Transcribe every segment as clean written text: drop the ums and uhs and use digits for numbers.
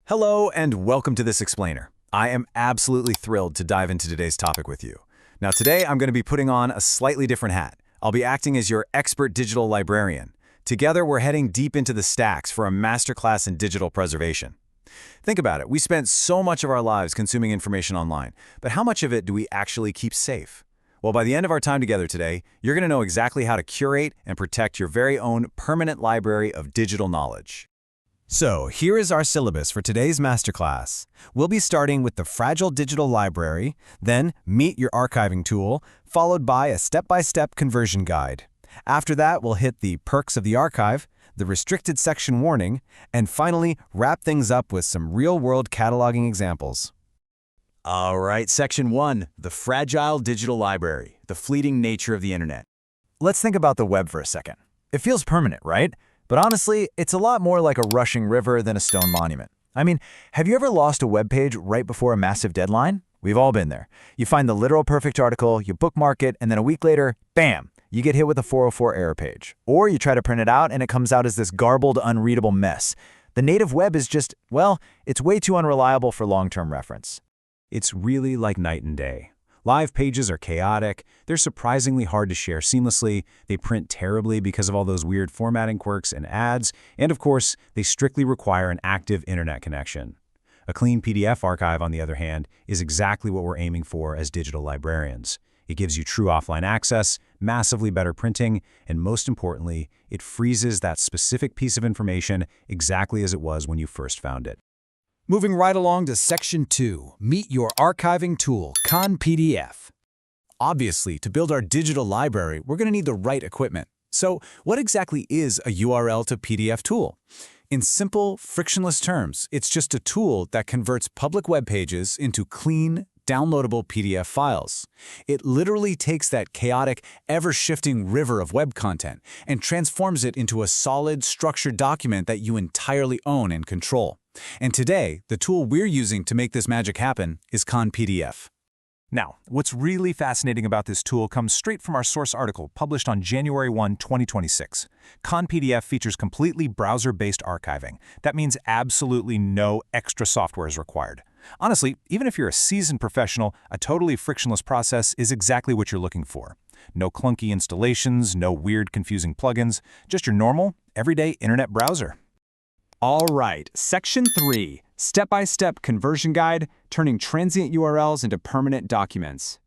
Hello and welcome to this explainer. I am absolutely thrilled to dive into today's topic with you. Now today I'm going to be putting on a slightly different hat. I'll be acting as your expert digital librarian. Together we're heading deep into the stacks for a masterclass in digital preservation. Think about it, we spend so much of our lives consuming information online, but how much of it do we actually keep safe? Well, by the end of our time together today, you're going to know exactly how to curate and protect your very own permanent library of digital knowledge. So, here is our syllabus for today's masterclass. We'll be starting with the Fragile Digital Library, then Meet Your Archiving Tool, followed by a step-by-step conversion guide. After that, we'll hit the Perks of the Archive, the Restricted Section Warning, and finally, wrap things up with some real-world cataloging examples. All right, Section 1, the Fragile Digital Library, the fleeting nature of the internet. Let's think about the web for a second. It feels permanent, right? But honestly, it's a lot more like a rushing river than a stone monument. I mean, have you ever lost a web page right before a massive deadline? We've all been there. You find the literal perfect article, you bookmark it, and then a week later, bam, you get hit with a 404 error page. Or you try to print it out and it comes out as this garbled, unreadable mess. The native web is just, well, it's way too unreliable for long-term reference. It's really like night and day. Live pages are chaotic, they're surprisingly hard to share seamlessly, they print terribly because of all those weird formatting quirks and ads, and of course, they strictly require an active internet connection. A clean PDF archive, on the other hand, is exactly what we're aiming for as digital librarians. It gives you true offline access, massively better printing, and most importantly, it freezes that specific piece of information exactly as it was when you first found it. Moving right along to Section 2, Meet Your Archiving Tool, KhanPDF. Obviously, to build our digital library, we're going to need the right equipment. So, what exactly is a URL to PDF tool? In simple, frictionless terms, it's just a tool that converts public web pages into clean, downloadable PDF files. It literally takes that chaotic, ever-shifting river of web content and transforms it into a solid, structured document that you entirely own and control. And today, the tool we're using to make this magic happen is KhanPDF. Now, what's really fascinating about this tool comes straight from our source article published on January 1, 2026. KhanPDF features completely browser-based archiving. That means absolutely no extra software is required. Honestly, even if you're a seasoned professional, a totally frictionless process is exactly what you're looking for. No clunky installations, no weird, confusing plugins, just your normal, everyday internet browser. All right, Section 3, Step-by-Step Conversion Guide, Turning Transient URLs into Permanent Documents.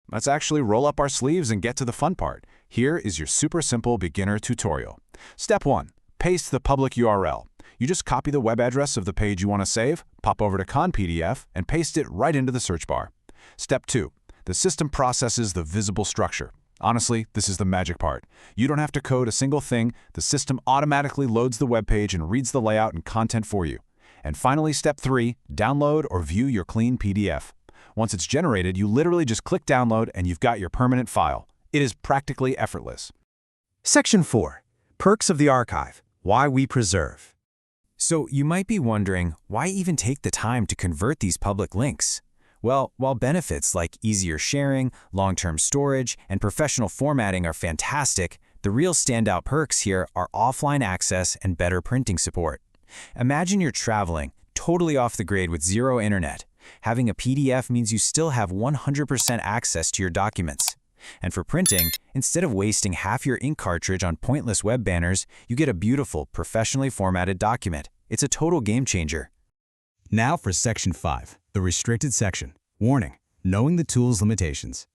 Let's actually roll up our sleeves and get to the fun part. Here is your super simple beginner tutorial. Step 1, paste the public URL. You just copy the web address of the page you want to save, pop over to KhanPDF, and paste it right into the search bar. Step 2, the system processes the visible structure. Honestly, this is the magic part. You don't have to code a single thing. The system automatically loads the web page and reads the layout and content for you. And finally, Step 3, download or view your clean PDF. Once it's generated, you literally just click download and you've got your permanent file. It is practically effortless. Section 4, Perks of the Archive, Why We Preserve. So you might be wondering, why even take the time to convert these public links? Well, while benefits like easier sharing, long-term storage, and professional formatting are fantastic, the real standout perks here are offline access and better printing support. Imagine you're traveling, totally off the grid with zero internet. Having a PDF means you still have 100% access to your documents. And for printing, instead of wasting half your ink cartridge on pointless web banners, you get a beautiful, professionally formatted document. It's a total game changer. Now for Section 5, the Restricted Section. Warning, knowing the tool's limitations.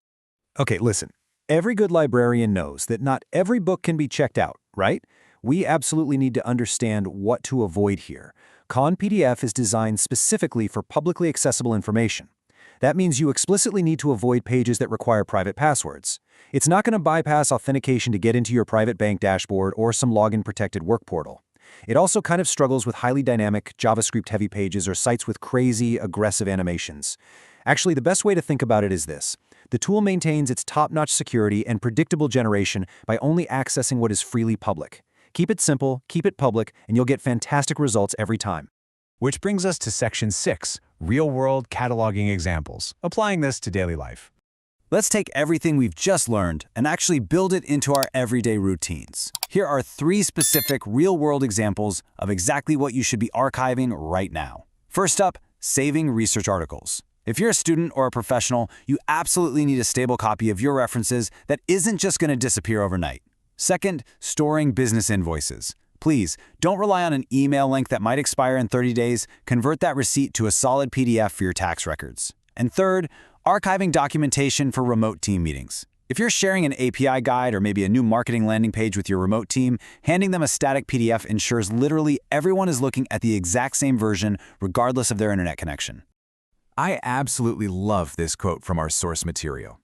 Okay, listen. Every good librarian knows that not every book can be checked out, right? We absolutely need to understand what to avoid here. KhanPDF is designed specifically for publicly accessible information. That means you explicitly need to avoid pages that require private passwords. It's not going to bypass authentication to get into your private bank dashboard or some login-protected work portal. It also kind of struggles with highly dynamic, JavaScript-heavy pages or sites with crazy, aggressive animations. Actually, the best way to think about it is this. The tool maintains its top-notch security and predictable generation by only accessing what is freely public. Keep it simple, keep it public, and you'll get fantastic results every time. Which brings us to Section 6, Real-World Cataloging Examples, applying this to daily life. Let's take everything we've just learned and actually build it into our everyday routines. Here are 3 specific real-world examples of exactly what you should be archiving right now. First up, saving research articles. If you're a student or a professional, you absolutely need a stable copy of your references that isn't just going to disappear overnight. Second, storing business invoices. Please, don't rely on an email link that might expire in 30 days. Convert that receipt to a solid PDF for your tax records. And third, archiving documentation for remote team meetings. If you're sharing an API guide or maybe a new marketing landing page with your remote team, handing them a static PDF ensures literally everyone is looking at the exact same version regardless of their internet connection. I absolutely love this quote from our source material.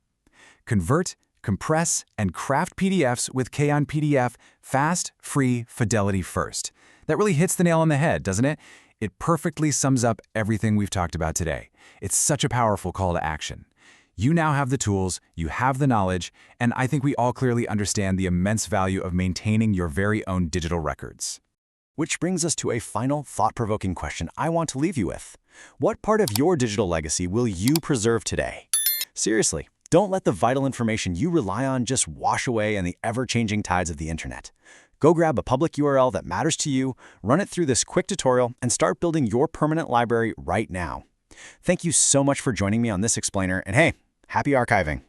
Convert, compress, and craft PDFs with KhanPDF, fast, free, fidelity first. That really hits the nail on the head, doesn't it? It perfectly sums up everything we've talked about today. It's such a powerful call to action. You now have the tools, you have the knowledge, and I think we all clearly understand the immense value of maintaining your very own digital records. Which brings us to a final thought-provoking question I want to leave you with. What part of your digital legacy will you preserve today? Seriously, don't let the vital information you rely on just wash away in the ever-changing tides of the internet. Go grab a public URL that matters to you, run it through this quick tutorial, and start building your permanent library right now. Thank you so much for joining me on this explainer, and hey, happy archiving!